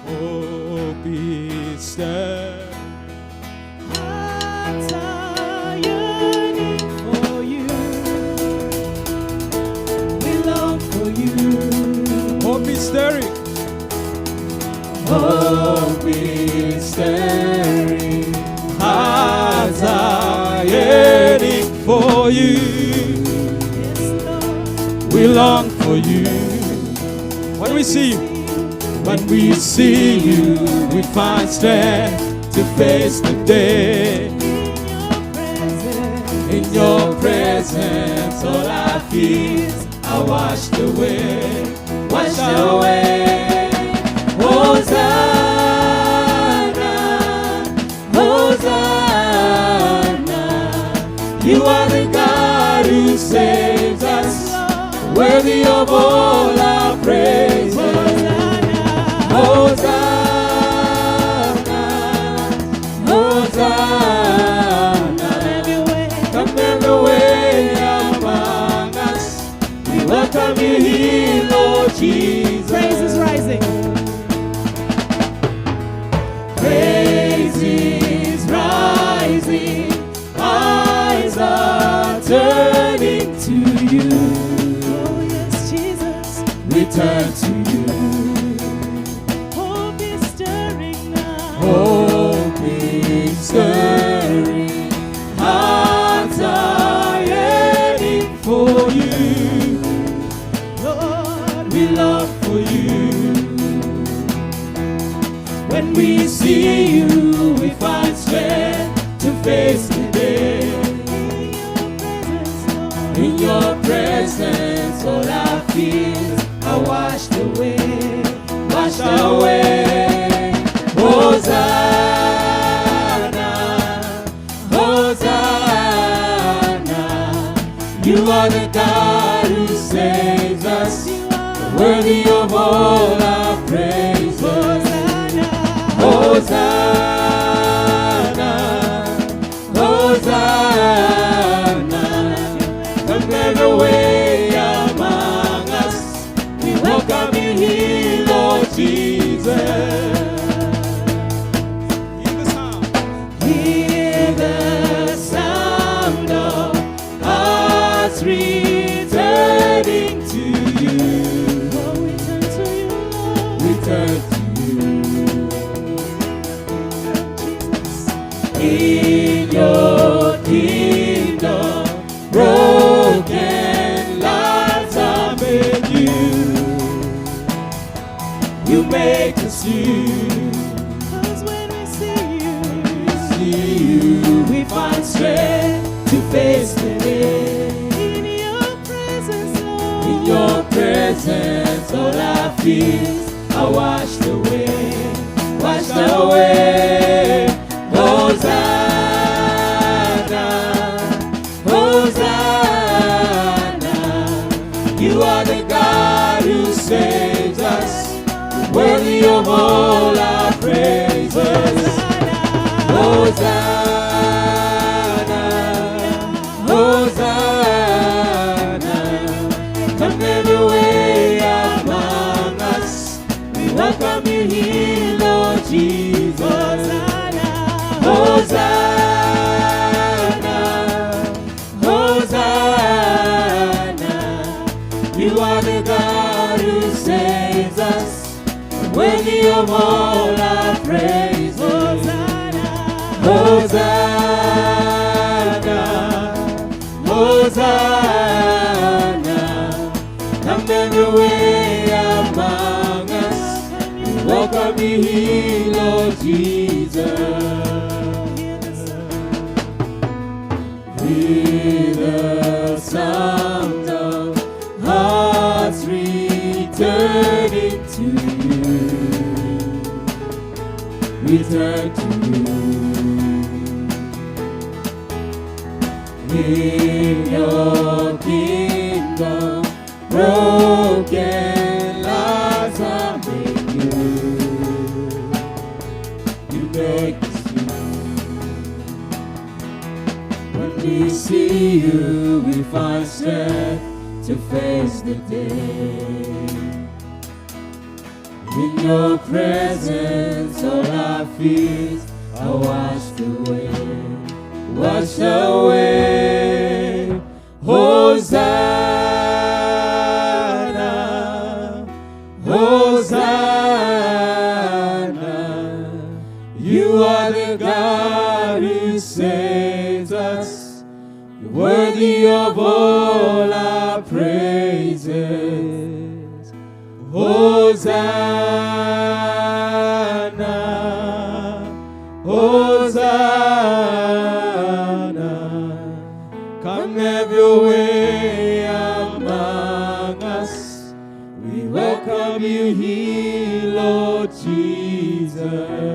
Hope is stirring. Hearts are yearning for you. We long for you. Hope is stirring. Hope is stirring. Hearts are yearning for you. Yes, Lord. We long for you. When we see you, when we see you, we find strength to face the day. In your presence, all our fears are washed away, washed away. Hosanna, Hosanna. You are the God who saves us, worthy of all our praises. Hosanna, Hosanna. Come every way among us. We welcome you here, Lord Jesus. Praise is rising. Praise is rising. Eyes are turning to you. Oh yes, Jesus. We turn to you. Hope is stirring now. Hope is stirring. Hearts are yearning for you. Lord, We long for you. When we see you, we find strength to face the day. In your presence, all our fears are washed away, washed away. Hosanna, Hosanna. You are the God who saves us, worthy of all our praises. Hosanna, Hosanna. Come every way among us. We welcome you here, Lord Jesus. Hear the sound. Hear the sound of hearts returning to you. oh, we turn to you, Lord. We turn to you. In your kingdom, broken lives are made new. You make us new. 'Cause when we see you, We find strength to face the day. in your presence, Lord. In your presence, all our fears are washed away, washed away. Hosanna, Hosanna. You are the God who saves us, worthy of all our praises. Hosanna, Hosanna. Come every way among us. We welcome you here, Lord Jesus. Hosanna, Hosanna. You are the God who saves us, worthy of all our praises. Hosanna, Hosanna. Come every way among us. We welcome you here, Lord Jesus. Hear the sound of hearts returning to you. Return to you. In your kingdom, broken lives are made new. You make us new. When we see you, we find strength to face the day. In your presence, all our fears are washed away. Washed away. Hosanna, Hosanna. You are the God who saves us. You're worthy of all our praises. Hosanna, Hosanna. Come have your way among us. We welcome you here, Lord Jesus.